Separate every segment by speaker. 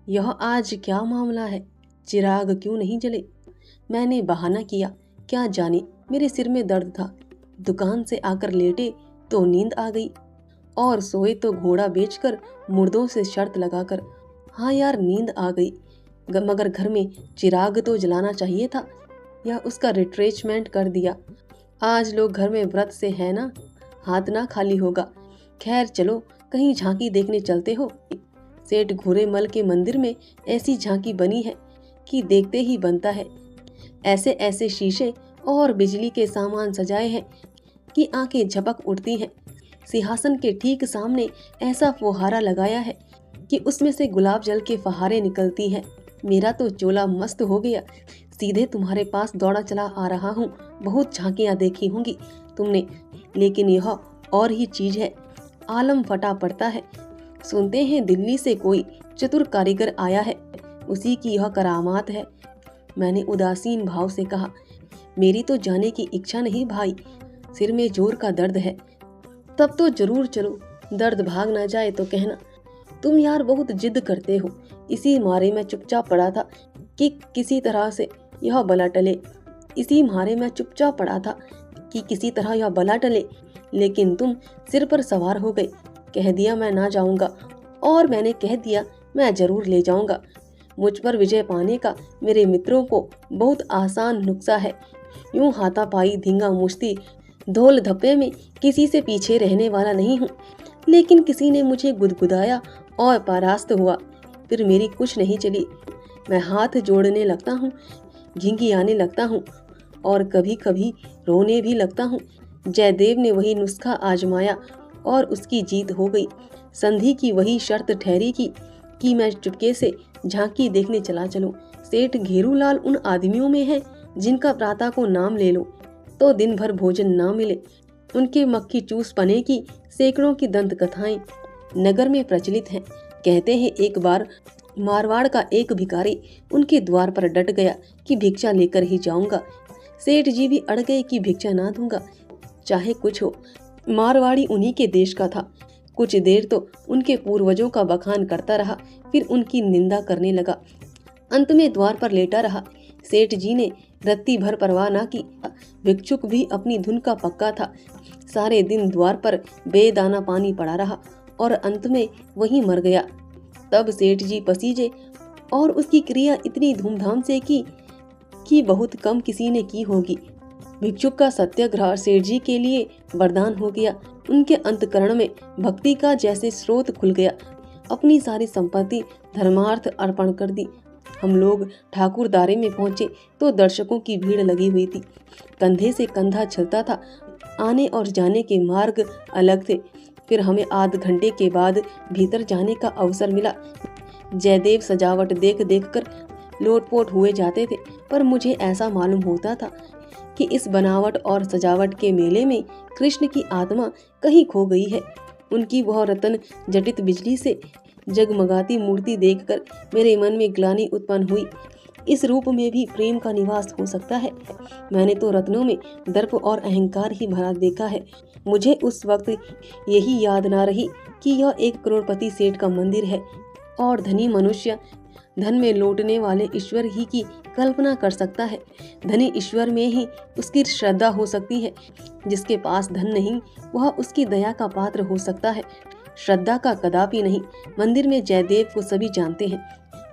Speaker 1: यह आज क्या मामला है? चिराग क्यों नहीं जले? मैंने बहाना किया। क्या जाने, मेरे सिर में दर्द था। दुकान से आकर लेटे तो नींद आ गई, और सोए तो घोड़ा बेचकर मुर्दों से शर्त लगाकर। हाँ यार, नींद आ गई। मगर घर में चिराग तो जलाना चाहिए था, या उसका रिट्रेचमेंट कर दिया। आज लोग घर में व्रत से है ना, हाथ ना खाली होगा। खैर चलो, कहीं झांकी देखने चलते हो। सेठ घूरेमल के मंदिर में ऐसी झांकी बनी है कि देखते ही बनता है। ऐसे ऐसे शीशे और बिजली के सामान सजाए हैं कि आंखें झपक उठती हैं। सिंहासन के ठीक सामने ऐसा फुहारा लगाया है कि उसमें से गुलाब जल के फहारे निकलती हैं। मेरा तो चोला मस्त हो गया। सीधे तुम्हारे पास दौड़ा चला आ रहा हूँ। बहुत झांकियाँ देखी होंगी तुमने, लेकिन यह और ही चीज है। आलम फटा पड़ता है। सुनते हैं दिल्ली से कोई चतुर कारीगर आया है, उसी की यह करामात है। मैंने उदासीन भाव से कहा, मेरी तो जाने की इच्छा नहीं भाई, सिर में जोर का दर्द है। तब तो जरूर चलो, दर्द भाग ना जाए तो कहना। तुम यार बहुत जिद करते हो, इसी मारे मैं चुपचाप पड़ा था कि किसी तरह से यह बला टले। इसी मारे मैं चुपचाप पड़ा था कि किसी तरह यह बला टले, लेकिन तुम सिर पर सवार हो गए। कह दिया मैं ना जाऊंगा, और मैंने कह दिया मैं जरूर ले जाऊंगा। मुझ पर विजय पाने का मेरे मित्रों को बहुत आसान नुस्खा है। यूं हाथापाई धींगा मुश्ती धोल धप्पे में किसी से पीछे रहने वाला नहीं हूँ। लेकिन किसी ने मुझे गुदगुदाया और परास्त हुआ, फिर मेरी कुछ नहीं चली। मैं हाथ जोड़ने लगता हूँ, घिंगी आने लगता हूँ, और कभी कभी रोने भी लगता हूँ। जयदेव ने वही नुस्खा आजमाया और उसकी जीत हो गई। संधि की वही शर्त ठहरी कि मैं चुपके से झांकी देखने चला चलूं। सेठ घेरूलाल उन आदमियों में है जिनका प्रातः को नाम ले लो तो दिन भर भोजन ना मिले। उनके मक्खी चूस पने की सैकड़ों की दंत कथाएं नगर में प्रचलित हैं। कहते हैं एक बार मारवाड़ का एक भिखारी उनके द्वार पर डट गया कि भिक्षा लेकर ही जाऊंगा। सेठ जी भी अड़ गए कि भिक्षा ना दूंगा, चाहे कुछ हो। मारवाड़ी उन्हीं के देश का था। कुछ देर तो उनके पूर्वजों का बखान करता रहा, फिर उनकी निंदा करने लगा। अंत में द्वार पर लेटा रहा। सेठ जी ने रत्ती भर परवाह ना की। भिक्षुक भी अपनी धुन का पक्का था। सारे दिन द्वार पर बेदाना पानी पड़ा रहा और अंत में वहीं मर गया। तब सेठ जी पसीजे, और उसकी क्रिया इतनी धूमधाम से की कि बहुत कम किसी ने की होगी। भिक्षुक का सत्याग्रह सेठ जी के लिए वरदान हो गया। उनके अंतकरण में भक्ति का जैसे स्रोत खुल गया। अपनी सारी संपत्ति धर्मार्थ अर्पण कर दी। हम लोग ठाकुरदारे में पहुंचे तो दर्शकों की भीड़ लगी हुई थी। कंधे से कंधा चलता था। आने और जाने के मार्ग अलग थे। फिर हमें आध घंटे के बाद भीतर जाने का अवसर मिला। जयदेव सजावट देख देख कर लोटपोट हुए जाते थे, पर मुझे ऐसा मालूम होता था कि इस बनावट और सजावट के मेले में कृष्ण की आत्मा कहीं खो गई है। उनकी वह रतन जटित बिजली से जगमगाती मूर्ति देखकर मेरे मन में ग्लानि उत्पन्न हुई। इस रूप में भी प्रेम का निवास हो सकता है। मैंने तो रत्नों में दर्प और अहंकार ही भरा देखा है। मुझे उस वक्त यही याद ना रही कि यह एक करोड़पति सेठ का मंदिर है, और धनी मनुष्य धन में लौटने वाले ईश्वर ही की कल्पना कर सकता है। धनी ईश्वर में ही उसकी श्रद्धा हो सकती है। जिसके पास धन नहीं, वह उसकी दया का पात्र हो सकता है, श्रद्धा का कदापि नहीं। मंदिर में जयदेव को सभी जानते हैं।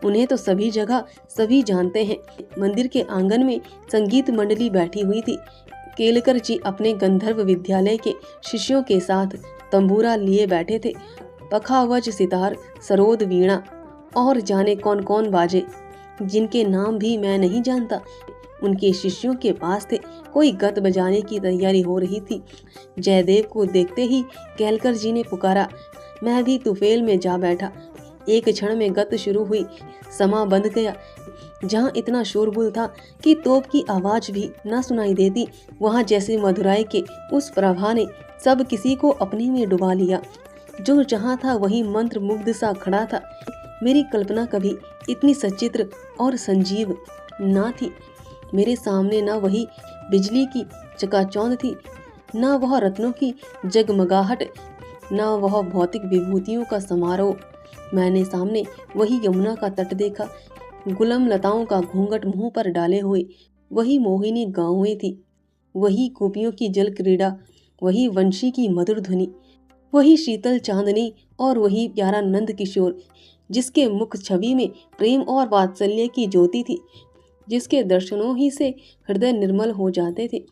Speaker 1: उन्हें तो सभी जगह सभी जानते हैं। मंदिर के आंगन में संगीत मंडली बैठी हुई थी। केलकर जी अपने गंधर्व विद्यालय के शिष्यों के साथ तंबूरा लिए बैठे थे। पखावज, सितार, सरोद, वीणा और जाने कौन कौन बाजे, जिनके नाम भी मैं नहीं जानता, उनके शिष्यों के पास थे। कोई गत बजाने की तैयारी हो रही थी। जयदेव को देखते ही केलकर जी ने पुकारा। मैं भी तुफेल में जा बैठा। एक क्षण में गत शुरू हुई। समा बंध गया। जहाँ इतना शोरगुल था कि तोप की आवाज भी न सुनाई देती, वहाँ जैसे मधुराई के उस प्रभा ने सब किसी को अपने में डुबा लिया। जो जहाँ था वहीं मंत्र मुग्ध सा खड़ा था। मेरी कल्पना कभी इतनी सचित्र और संजीव ना थी। मेरे सामने न वही बिजली की चकाचौंध थी, न वह रत्नों की जगमगाहट, न वह भौतिक विभूतियों का समारोह। मैंने सामने वही यमुना का तट देखा, गुलम लताओं का घूंघट मुंह पर डाले हुए वही मोहिनी गाँवें थी, वही गोपियों की जल क्रीड़ा, वही वंशी की मधुर ध्वनि, वही शीतल चांदनी और वही प्यारा नंद किशोर, जिसके मुख छवि में प्रेम और वात्सल्य की ज्योति थी, जिसके दर्शनों ही से हृदय निर्मल हो जाते थे।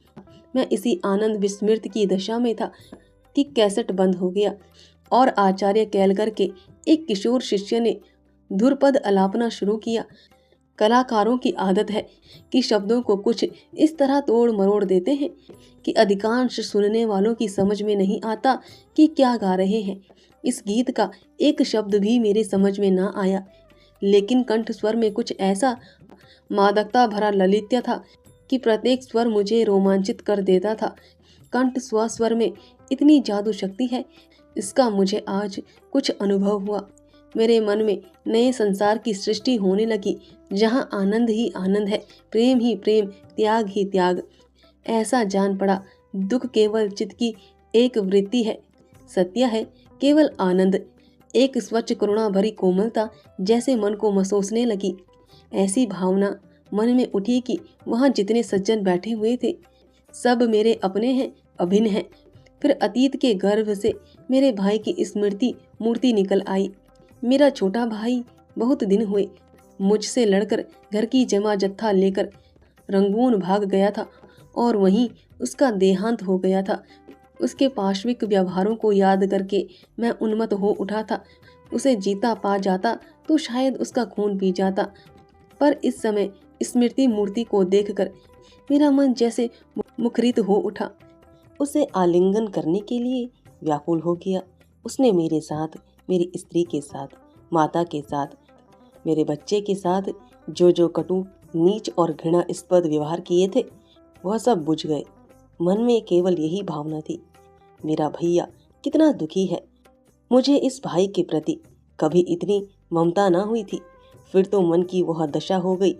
Speaker 1: मैं इसी आनंद विस्मृत की दशा में था कि कैसेट बंद हो गया और आचार्य कैलकर के एक किशोर शिष्य ने धुरपद अलापना शुरू किया। कलाकारों की आदत है कि शब्दों को कुछ इस तरह तोड़ मरोड़ देते हैं कि अधिकांश सुनने वालों की समझ में नहीं आता कि क्या गा रहे हैं। इस गीत का एक शब्द भी मेरे समझ में ना आया, लेकिन कंठ स्वर में कुछ ऐसा मादकता भरा ललित्य था कि प्रत्येक स्वर मुझे रोमांचित कर देता था। कंठ स्वर में इतनी जादू शक्ति है, इसका मुझे आज कुछ अनुभव हुआ। मेरे मन में नए संसार की सृष्टि होने लगी, जहाँ आनंद ही आनंद है, प्रेम ही प्रेम, त्याग ही त्याग। ऐसा जान पड़ा दुख केवल चित्त की एक वृत्ति है, सत्य है केवल आनंद। एक स्वच्छ करुणा भरी कोमलता जैसे मन को मसोसने लगी। ऐसी भावना मन में उठी कि वहाँ जितने सज्जन बैठे हुए थे सब मेरे अपने हैं, अभिन्न हैं। फिर अतीत के गर्भ से मेरे भाई की स्मृति मूर्ति निकल आई। मेरा छोटा भाई बहुत दिन हुए मुझसे लड़कर घर की जमा जत्था लेकर रंगून भाग गया था और वहीं उसका देहांत हो गया था। उसके पाश्विक व्यवहारों को याद करके मैं उन्मत्त हो उठा था। उसे जीता पा जाता तो शायद उसका खून पी जाता, पर इस समय स्मृति मूर्ति को देखकर मेरा मन जैसे मुखरित हो उठा। उसे आलिंगन करने के लिए व्याकुल हो गया। उसने मेरे साथ, मेरी स्त्री के साथ, माता के साथ, मेरे बच्चे के साथ जो जो कटु, नीच और घृणास्पद व्यवहार किए थे वह सब बुझ गए। मन में केवल यही भावना थी, मेरा भैया कितना दुखी है। मुझे इस भाई के प्रति कभी इतनी ममता ना हुई थी। फिर तो मन की वह दशा हो गई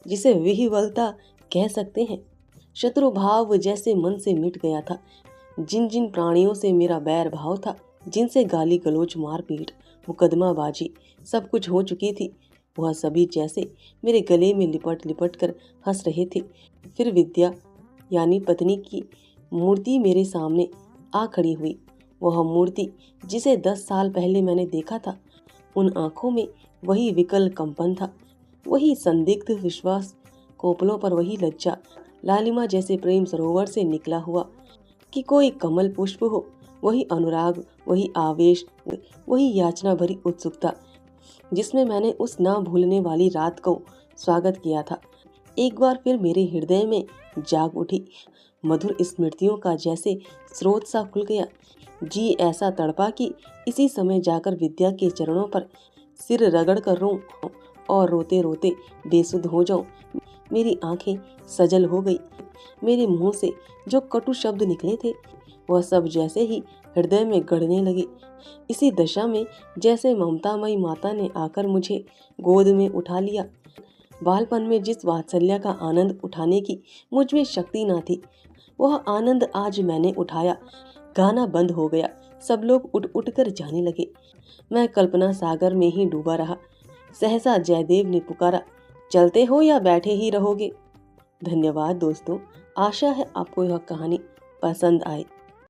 Speaker 1: जिसे विह्वलता कह सकते हैं। शत्रु भाव जैसे मन से मिट गया था। जिन जिन प्राणियों से मेरा बैर भाव था, जिनसे गाली गलोच, मारपीट, मुकदमाबाजी सब कुछ हो चुकी थी, वह सभी जैसे मेरे गले में लिपट लिपट कर हंस रहे थे। फिर विद्या यानी पत्नी की मूर्ति मेरे सामने आ खड़ी हुई। वह मूर्ति जिसे 10 साल पहले मैंने देखा था, उन आंखों में वही विकल कंपन था, वही संदिग्ध विश्वास, कोपलों पर वही लज्जा, लालिमा जैसे प्रेम सरोवर से निकला हुआ कि कोई कमल पुष्प हो, वही अनुराग, वही आवेश, वही याचना भरी उत्सुकता जिसमें मैंने उस ना भूलने वाली रात को स्वागत किया था। एक बार फिर मेरे हृदय में जाग उठी। मधुर स्मृतियों का जैसे स्रोत सा खुल गया। जी ऐसा तड़पा कि इसी समय जाकर विद्या के चरणों पर सिर रगड़ कर रोऊं और रोते रोते बेसुध हो जाऊं। मेरी आंखें सजल हो गई। मेरे मुंह से जो कटु शब्द निकले थे वह सब जैसे ही हृदय में गड़ने लगे। इसी दशा में जैसे ममतामयी माता ने आकर मुझे गोद में उठा लिया। बालपन में जिस वात्सल्य का आनंद उठाने की मुझ में शक्ति ना थी, वह आनंद आज मैंने उठाया। गाना बंद हो गया। सब लोग उठ उठ कर जाने लगे। मैं कल्पना सागर में ही डूबा रहा। सहसा जयदेव ने पुकारा, चलते हो या बैठे ही रहोगे? धन्यवाद दोस्तों। आशा है आपको यह कहानी पसंद आए।